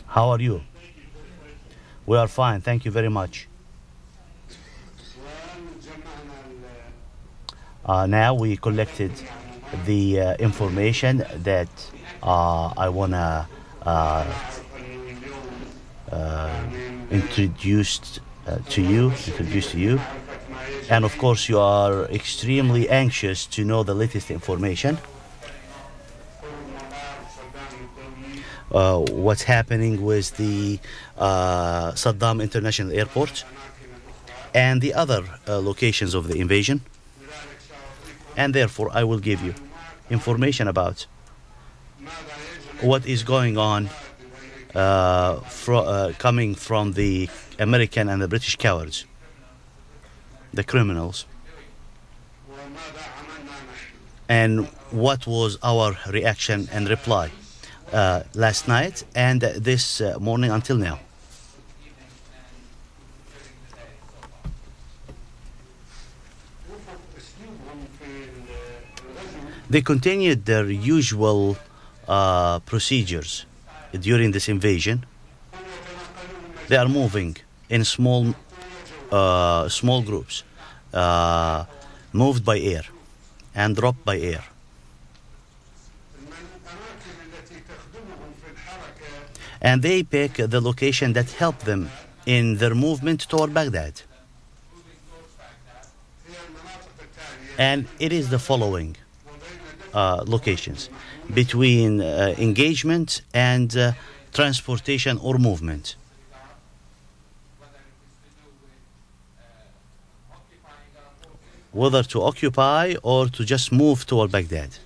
How are you? We are fine, thank you very much. Now we collected the information that I want to introduce to you. And of course you are extremely anxious to know the latest information. What's happening with the Saddam International Airport and the other locations of the invasion. And therefore I will give you information about what is going on coming from the American and the British cowards, the criminals, and what was our reaction and reply last night and this morning until now. They continued their usual procedures during this invasion. They are moving in small groups, moved by air and dropped by air. And they pick the location that helped them in their movement toward Baghdad. And it is the following locations between engagement and transportation or movement. Whether to occupy or to just move toward Baghdad.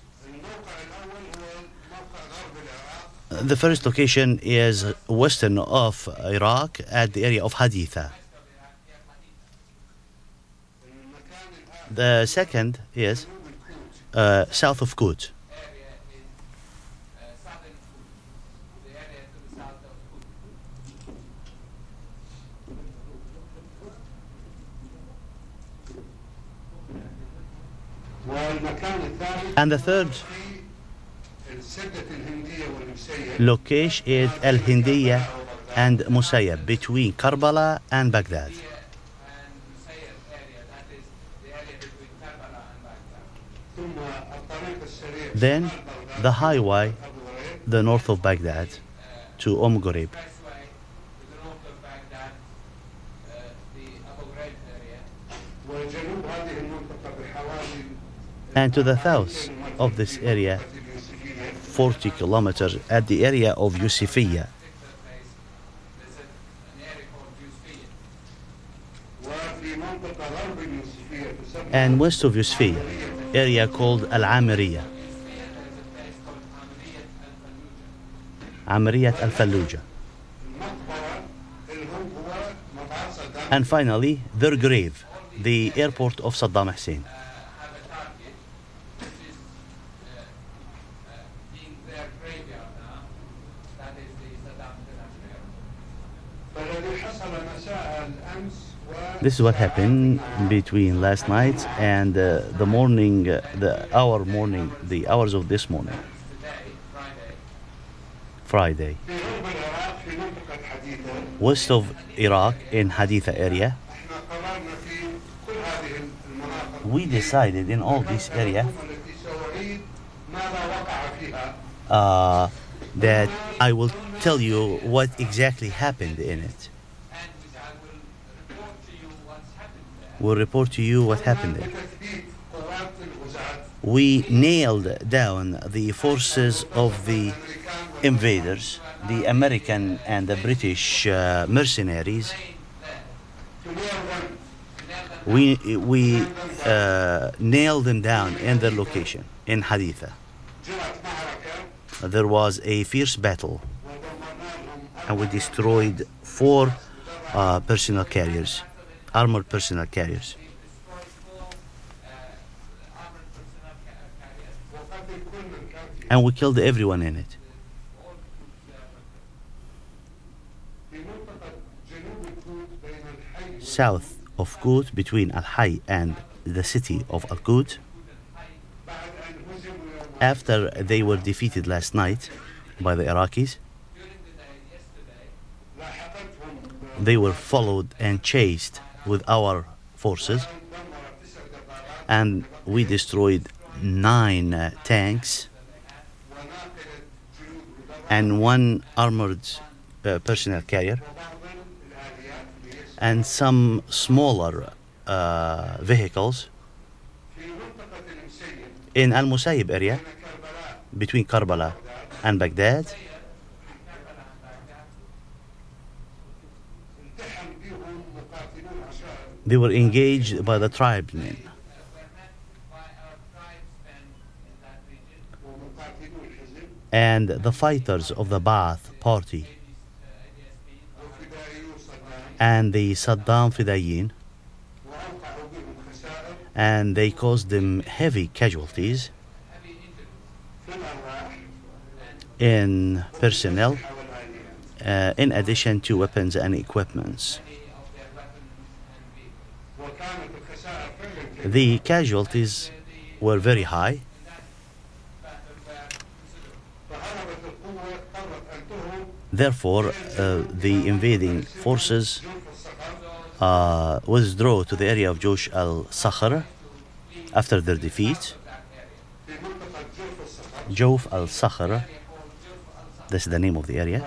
The first location is western of Iraq at the area of Haditha. The second is south of Kut. And the third location is al-Hindiyya and Musayyab, between Karbala and Baghdad. Then the highway, the north of Baghdad, to Ghorib. And to the south of this area, 40 kilometers, at the area of Yusufiyya. And west of Yusufiyya, area called al-Amiriyya. Amiriyat al-Fallujah. And finally, their grave, the airport of Saddam Hussein. This is what happened between last night and the morning, the hours of this morning, Friday. West of Iraq in Haditha area. We decided in all this area that I will tell you what exactly happened in it. We'll report to you what happened there. We nailed down the forces of the invaders, the American and the British mercenaries. We nailed them down in their location in Haditha. There was a fierce battle, and we destroyed 4 personal carriers, armored personal carriers. And we killed everyone in it. South of Kut, between Al-Hay and the city of Al-Kut. After they were defeated last night by the Iraqis, they were followed and chased with our forces, and we destroyed 9 tanks and 1 armored personnel carrier and some smaller vehicles in Al-Musayib area between Karbala and Baghdad. They were engaged by the tribesmen. And the fighters of the Ba'ath party and the Saddam Fidayin, and they caused them heavy casualties in personnel, in addition to weapons and equipments. The casualties were very high. Therefore, the invading forces withdrew to the area of Josh al-Sahhaf after their defeat. Jof al-Sahhaf, that's the name of the area,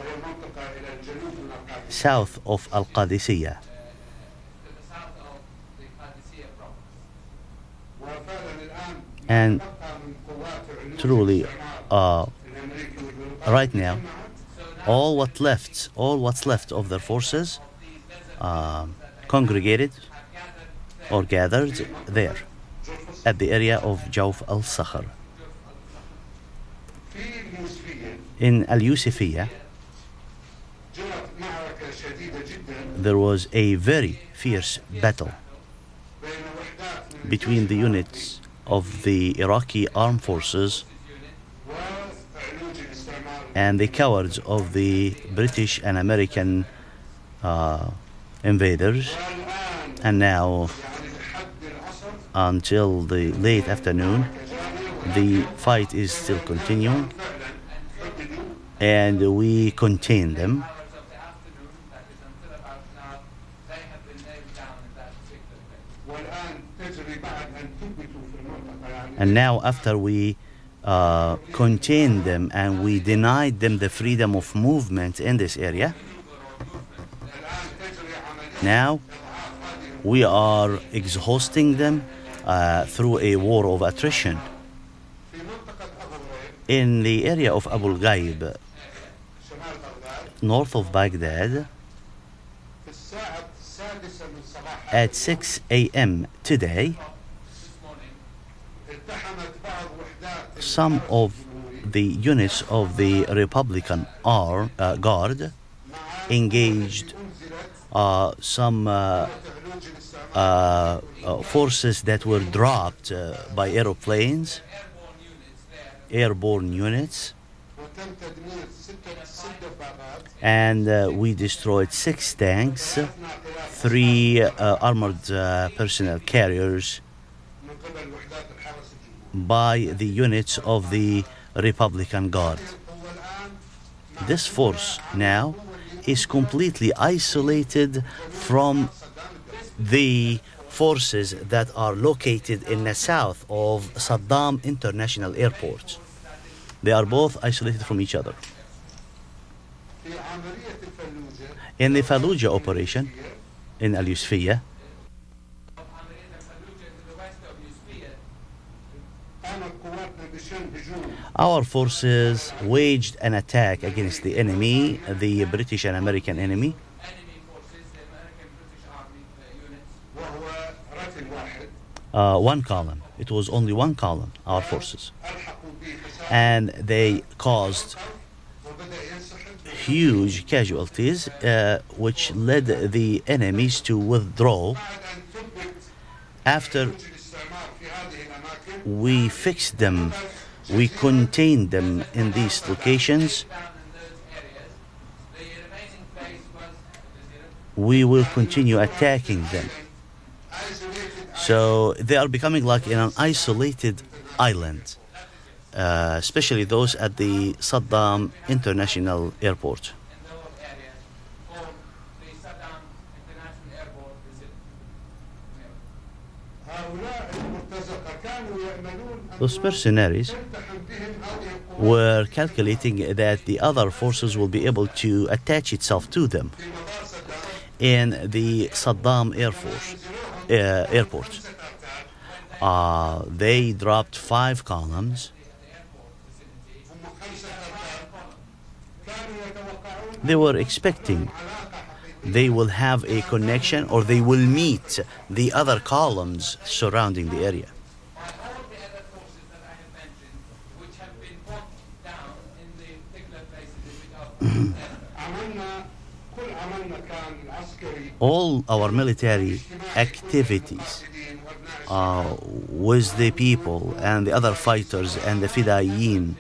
south of al-Qadisiyah. And truly, right now, all what's left of their forces congregated or gathered there at the area of Jof al-Sahhaf. In Al-Yusufiyya, there was a very fierce battle between the units of the Iraqi armed forces and the cowards of the British and American invaders. And now, until the late afternoon, the fight is still continuing, and we contain them. And now, after we contained them and we denied them the freedom of movement in this area, now we are exhausting them through a war of attrition. In the area of Abu Ghraib, north of Baghdad, at 6 a.m. today, some of the units of the Republican Guard engaged some forces that were dropped by airplanes, airborne units, and we destroyed 6 tanks, 3 armored personnel carriers by the units of the Republican Guard. This force now is completely isolated from the forces that are located in the south of Saddam International Airport. They are both isolated from each other. In the Fallujah operation in Al-Yusufiyya, our forces waged an attack against the enemy, the British and American enemy. One column. It was only one column, our forces. And they caused huge casualties, which led the enemies to withdraw. After we fixed them, we contained them in these locations, we will continue attacking them. So they are becoming like in an isolated island. especially those at the Saddam International Airport. Those mercenaries were calculating that the other forces will be able to attach itself to them in the Saddam airport. They dropped 5 columns. They were expecting they will have a connection, or they will meet the other columns surrounding the area. All our military activities with the people and the other fighters and the Fidayeen,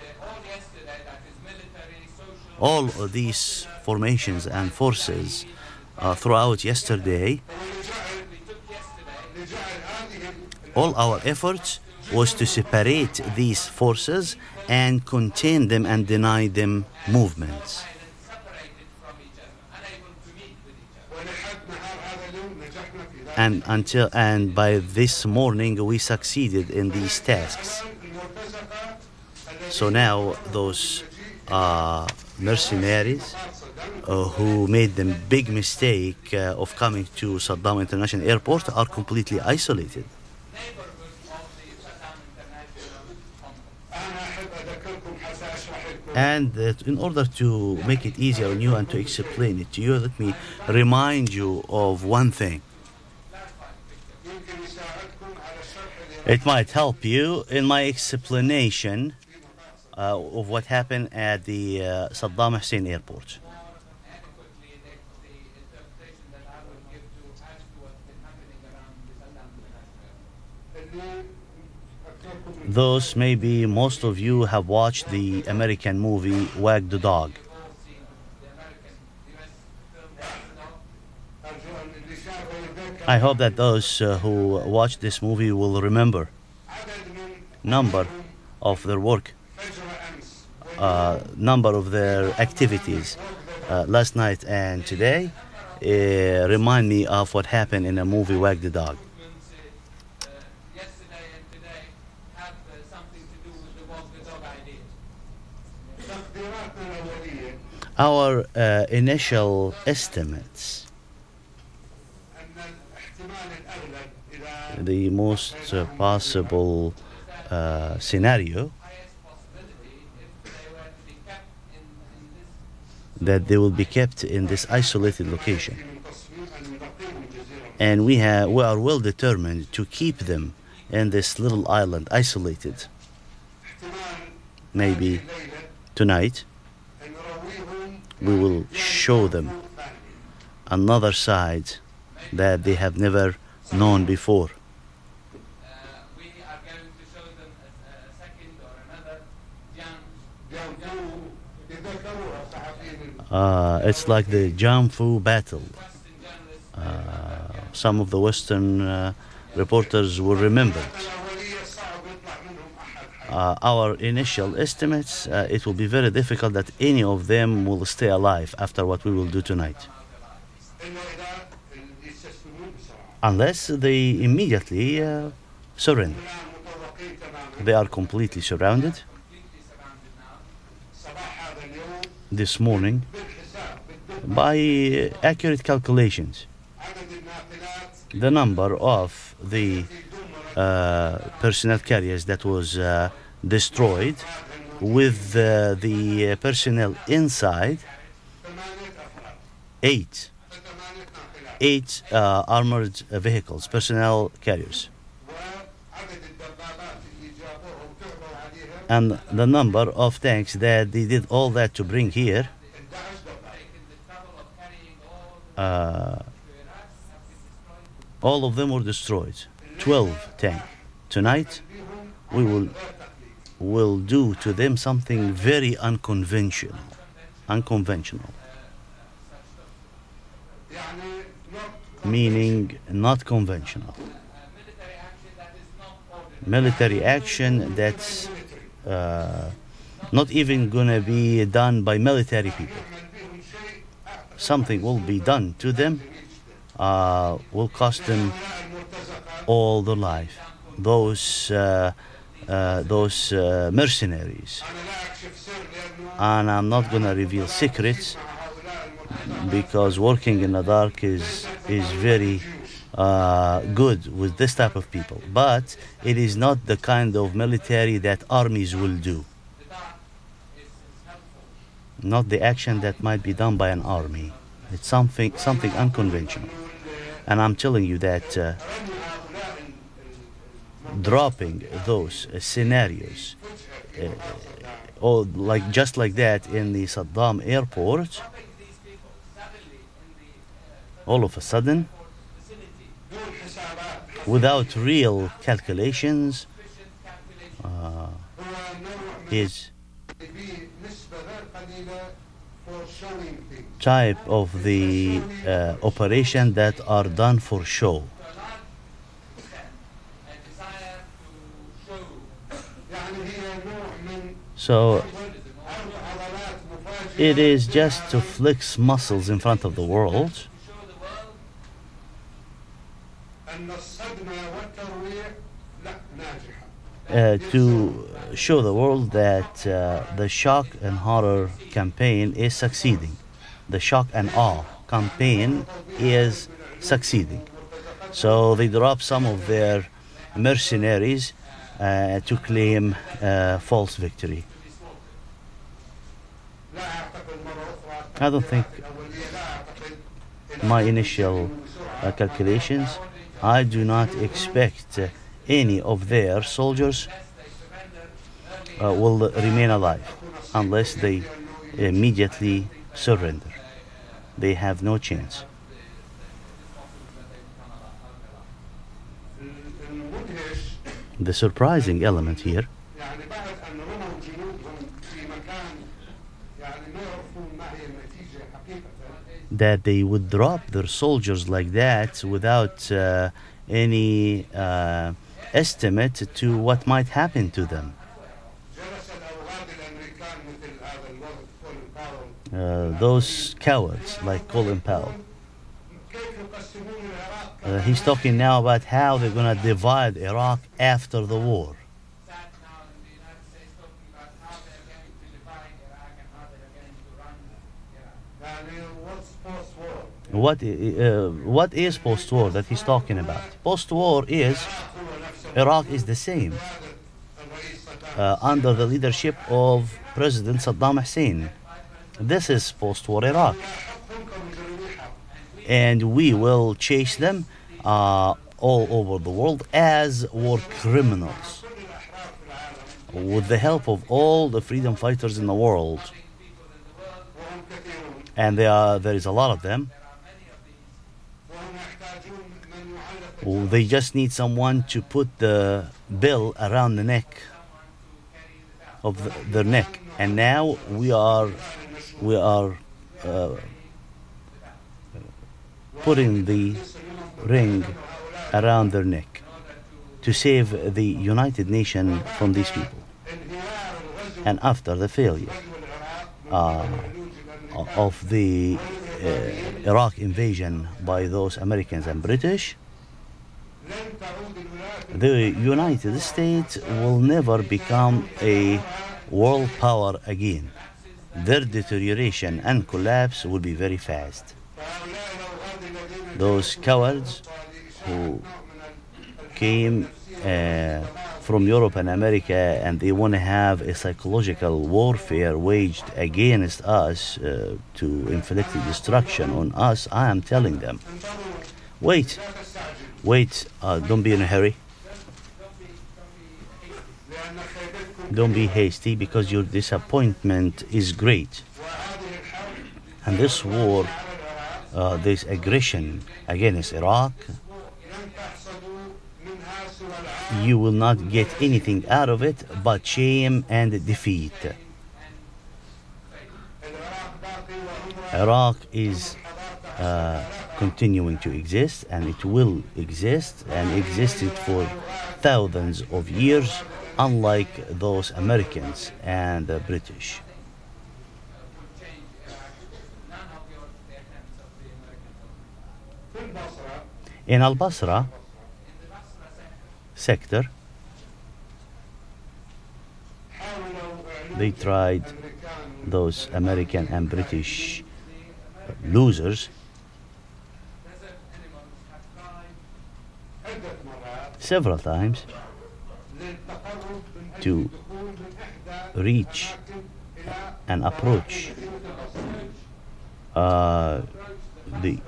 all of these formations and forces throughout yesterday, all our efforts was to separate these forces and contain them and deny them movements. And by this morning we succeeded in these tasks. So now those mercenaries who made the big mistake of coming to Saddam International Airport are completely isolated. And in order to make it easier on you and to explain it to you, let me remind you of one thing. It might help you in my explanation of what happened at the Saddam Hussein Airport. Those maybe most of you have watched the American movie Wag the Dog. I hope that those who watch this movie will remember number of their work, number of their activities last night and today remind me of what happened in the movie Wag the Dog. Our initial estimates, the most possible scenario, that they will be kept in this isolated location. And we are well determined to keep them in this little island, isolated. Maybe tonight we will show them another side that they have never known before. It's like the Jamfu battle. Some of the Western reporters will remember it. Our initial estimates, it will be very difficult that any of them will stay alive after what we will do tonight. Unless they immediately surrender. They are completely surrounded. This morning, by accurate calculations, the number of the personnel carriers that was destroyed with the personnel inside, 8 armored vehicles, personnel carriers. And the number of tanks that they did all that to bring here, all of them were destroyed. 12 tanks. Tonight, we will do to them something very unconventional. Meaning not conventional. Military action that's not even going to be done by military people. Something will be done to them, will cost them all their life. Those mercenaries. And I'm not going to reveal secrets, because working in the dark is very good with this type of people. But it is not the kind of military that armies will do. Not the action that might be done by an army. It's something unconventional. And I'm telling you that dropping those scenarios, or just like that in the Saddam airport, all of a sudden, without real calculations, is type of the operation that are done for show. So it is just to flex muscles in front of the world, to show the world that the shock and horror campaign is succeeding. The shock and awe campaign is succeeding. So they drop some of their mercenaries to claim false victory. I don't think my initial calculations, I do not expect any of their soldiers will remain alive unless they immediately surrender. They have no chance. The surprising element here, that they would drop their soldiers like that without any estimate to what might happen to them. Those cowards like Colin Powell. He's talking now about how they're going to divide Iraq after the war. What is post-war that he's talking about? Post-war is Iraq is the same under the leadership of President Saddam Hussein. This is post-war Iraq. And we will chase them all over the world as war criminals with the help of all the freedom fighters in the world. And there is a lot of them. They just need someone to put the bell around the neck of their neck. And now we are putting the ring around their neck to save the United Nations from these people. And after the failure of the Iraq invasion by those Americans and British, the United States will never become a world power again. Their deterioration and collapse will be very fast. Those cowards who came from Europe and America and they want to have a psychological warfare waged against us to inflict destruction on us, I am telling them, wait, don't be in a hurry. Don't be hasty, because your disappointment is great. And this war, this aggression against Iraq, you will not get anything out of it but shame and defeat. Iraq is continuing to exist, and it will exist, and existed for thousands of years unlike those Americans and the British. In al-Basra sector, they tried, those American and British losers, several times to reach and approach the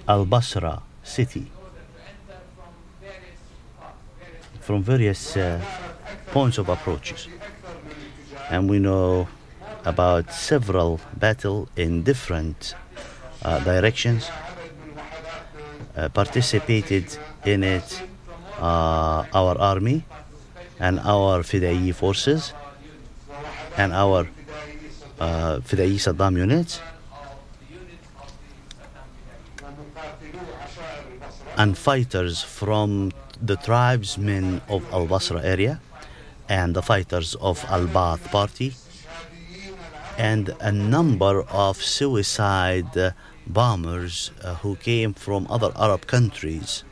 al-Basra city from various points of approaches. And we know about several battles in different directions. Participated in it our army and our Fidai forces and our Fidai Saddam units, and fighters from the tribesmen of al-Basra area and the fighters of al-Ba'ath party, and a number of suicide bombers who came from other Arab countries.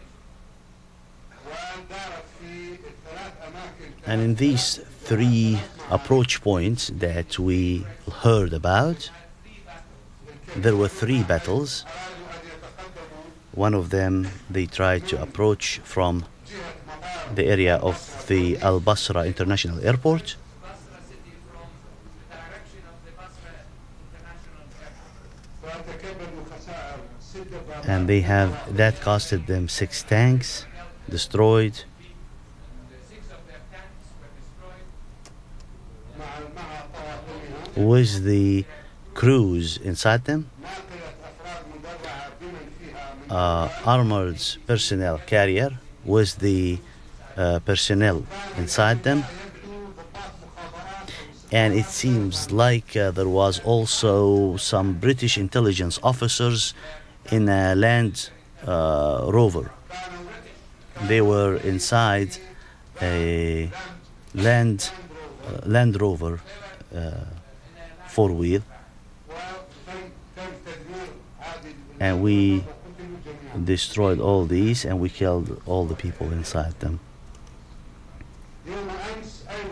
And in these three approach points that we heard about, there were three battles. One of them, they tried to approach from the area of the al-Basra International Airport. And that costed them 6 tanks destroyed. With the crews inside them, armored personnel carrier with the personnel inside them. And it seems like there was also some British intelligence officers in a Land Rover. They were inside a Land Rover 4-wheel, and we destroyed all these and we killed all the people inside them.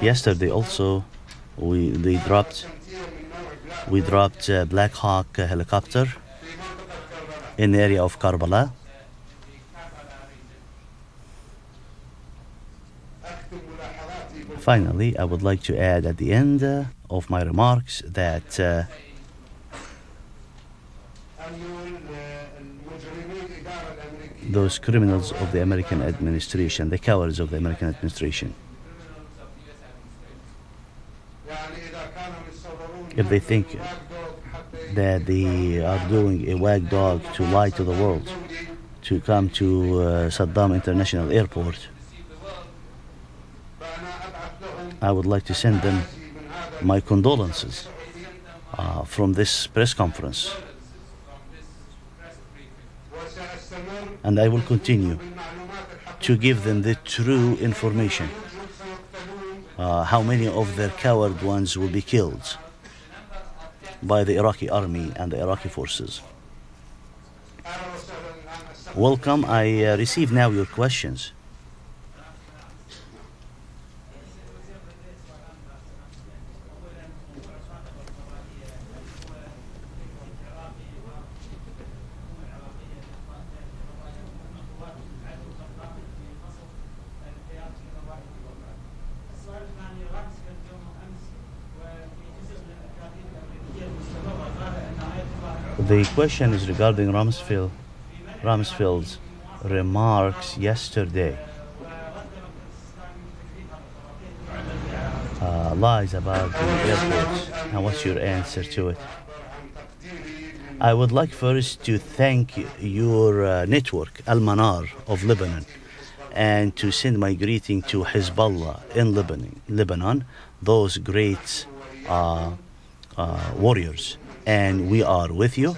Yesterday also we dropped a Black Hawk helicopter in the area of Karbala. Finally, I would like to add at the end of my remarks that those criminals of the American administration, the cowards of the American administration, if they think that they are doing a wag dog to lie to the world, to come to Saddam International Airport, I would like to send them my condolences from this press conference. And I will continue to give them the true information. How many of their coward ones will be killed by the Iraqi army and the Iraqi forces. Welcome. I receive now your questions. The question is regarding Rumsfeld's remarks yesterday. Lies about the airports, and what's your answer to it? I would like first to thank your network, Al-Manar of Lebanon, and to send my greeting to Hezbollah in Lebanon, those great warriors. And we are with you,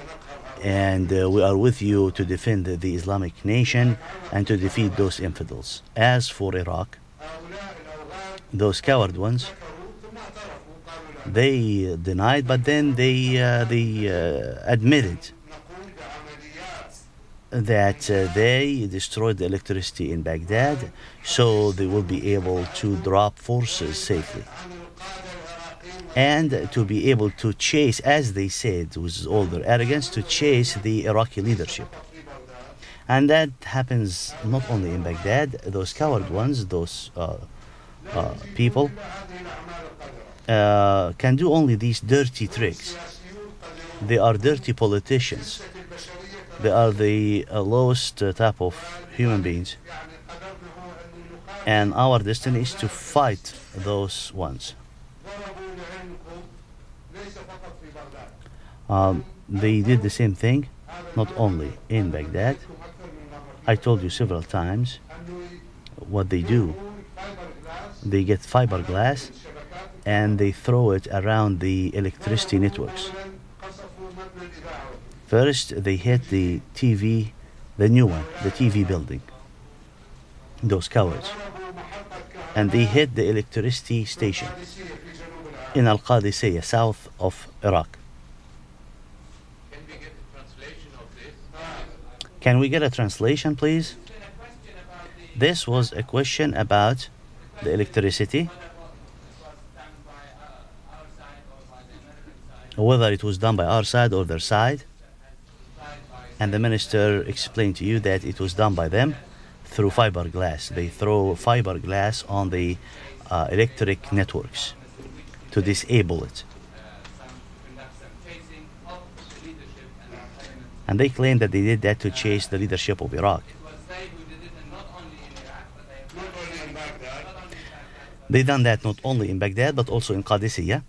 and we are with you to defend the Islamic nation and to defeat those infidels. As for Iraq, those coward ones, they denied, but then they admitted that they destroyed the electricity in Baghdad, so they will be able to drop forces safely and to be able to chase, as they said, with all their arrogance, to chase the Iraqi leadership. And that happens not only in Baghdad. Those coward ones, those people can do only these dirty tricks. They are dirty politicians. They are the lowest type of human beings. And our destiny is to fight those ones. They did the same thing, not only in Baghdad. I told you several times what they do. They get fiberglass and they throw it around the electricity networks. First, they hit the TV, the new one, the TV building, those cowards. And they hit the electricity station in Al-Qadisiyah, south of Iraq. Can we get a translation, please? This was a question about the electricity, whether it was done by our side or their side. And the minister explained to you that it was done by them through fiberglass. They throw fiberglass on the electric networks to disable it. And they claim that they did that to chase the leadership of Iraq. They done that not only in Baghdad, but also in Qadisiyah.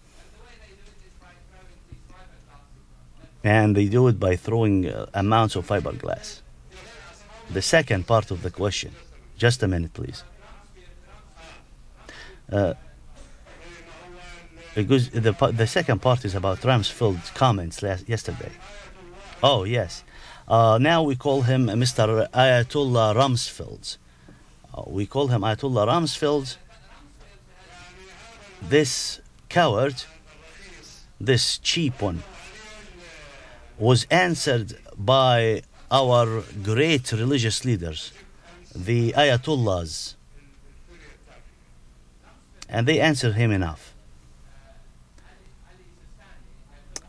And they do it by throwing amounts of fiberglass. The second part of the question. Just a minute, please. Because the second part is about Rumsfeld's comments yesterday. Oh, yes. Now we call him Mr. Ayatollah Rumsfeld. We call him Ayatollah Rumsfeld. This coward, this cheap one, was answered by our great religious leaders, the Ayatollahs. And they answered him enough.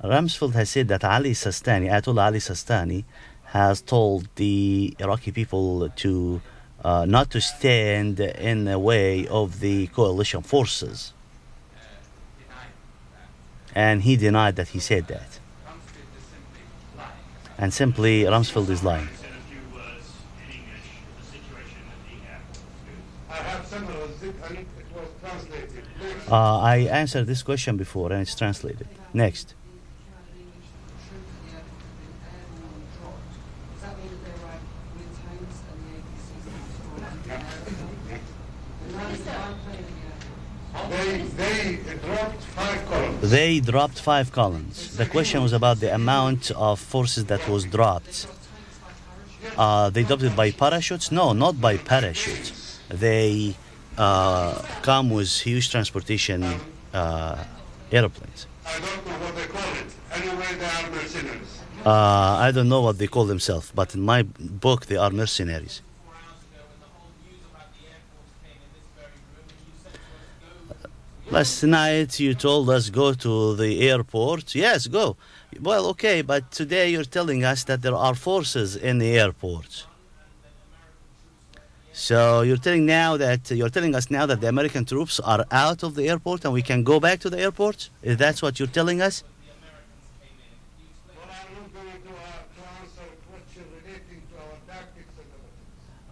Rumsfeld has said that Ayatollah Ali Sistani, has told the Iraqi people to not to stand in the way of the coalition forces. And he denied that he said that. And simply, Rumsfeld is lying. I answered this question before and it's translated. Next. They dropped 5 columns. The question was about the amount of forces that was dropped. They dropped it by parachutes? No, not by parachute. They come with huge transportation airplanes. I don't know what they call it. Anyway, they are mercenaries. I don't know what they call themselves, but in my book they are mercenaries. Last night you told us go to the airport. Yes, go. Well, okay, but today you're telling us that there are forces in the airport. So you're telling us now that the American troops are out of the airport and we can go back to the airport? Is that what you're telling us?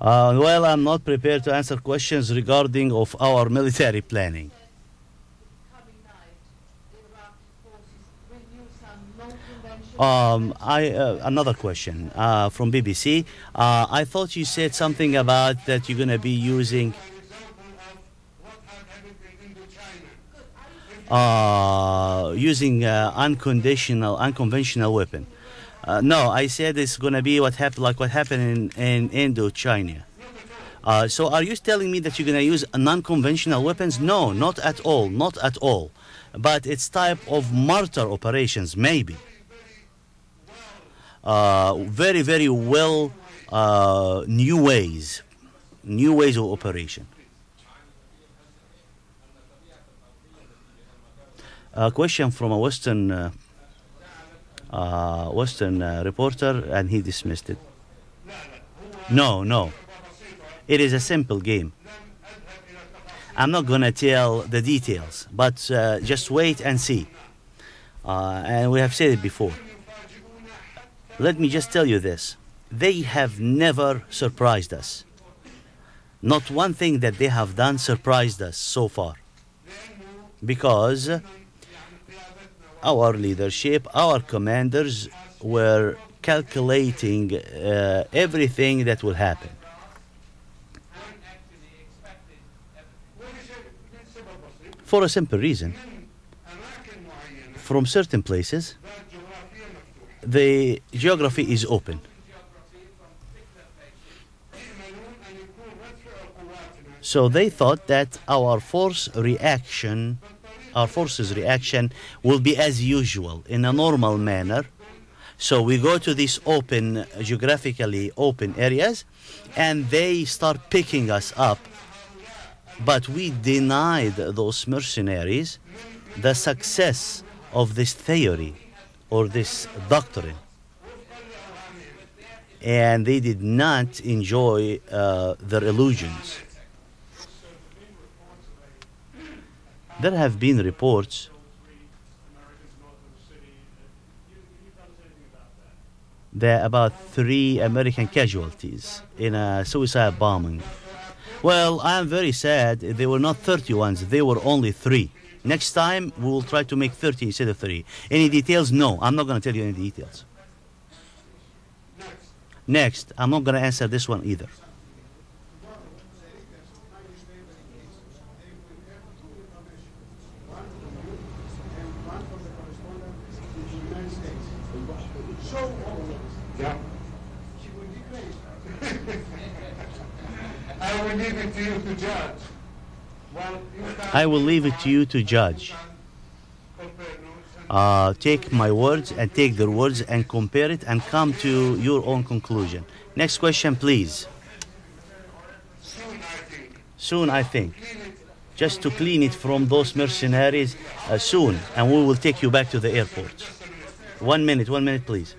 Well, I'm not prepared to answer questions regarding of our military planning. Another question from BBC. I thought you said something about that you're going to be using unconventional weapon. No, I said it's going to be what happened in Indochina. So are you telling me that you're going to use non-conventional weapons? No, not at all, not at all. But it's type of mortar operations, maybe. Very, very well new ways of operation. A question from a Western reporter, and he dismissed it. No. It is a simple game. I'm not going to tell the details, but just wait and see. And we have said it before. Let me just tell you this. They have never surprised us. Not one thing that they have done surprised us so far. Because our leadership, our commanders were calculating everything that will happen. For a simple reason. From certain places, the geography is open. So they thought that our forces' reaction will be as usual, in a normal manner. So we go to these open, geographically open areas, and they start picking us up. But we denied those mercenaries the success of this theory or this doctrine. And they did not enjoy their illusions. There have been reports that about 3 American casualties in a suicide bombing. Well, I am very sad. They were not 30 ones. They were only 3. Next time, we will try to make 30 instead of 3. Any details? No, I'm not going to tell you any details. Next, I'm not going to answer this one either. I will leave it to you to judge. I will leave it to you to judge. Take my words and take their words and compare it and come to your own conclusion. Next question, please. Soon, I think. Just to clean it from those mercenaries soon, and we will take you back to the airport. 1 minute, please.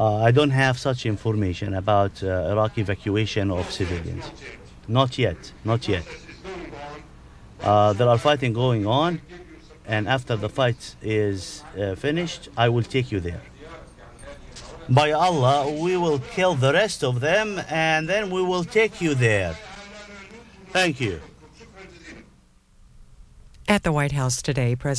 I don't have such information about Iraq evacuation of civilians. Not yet. There are fighting going on, and after the fight is finished, I will take you there. By Allah, we will kill the rest of them, and then we will take you there. Thank you. At the White House today, President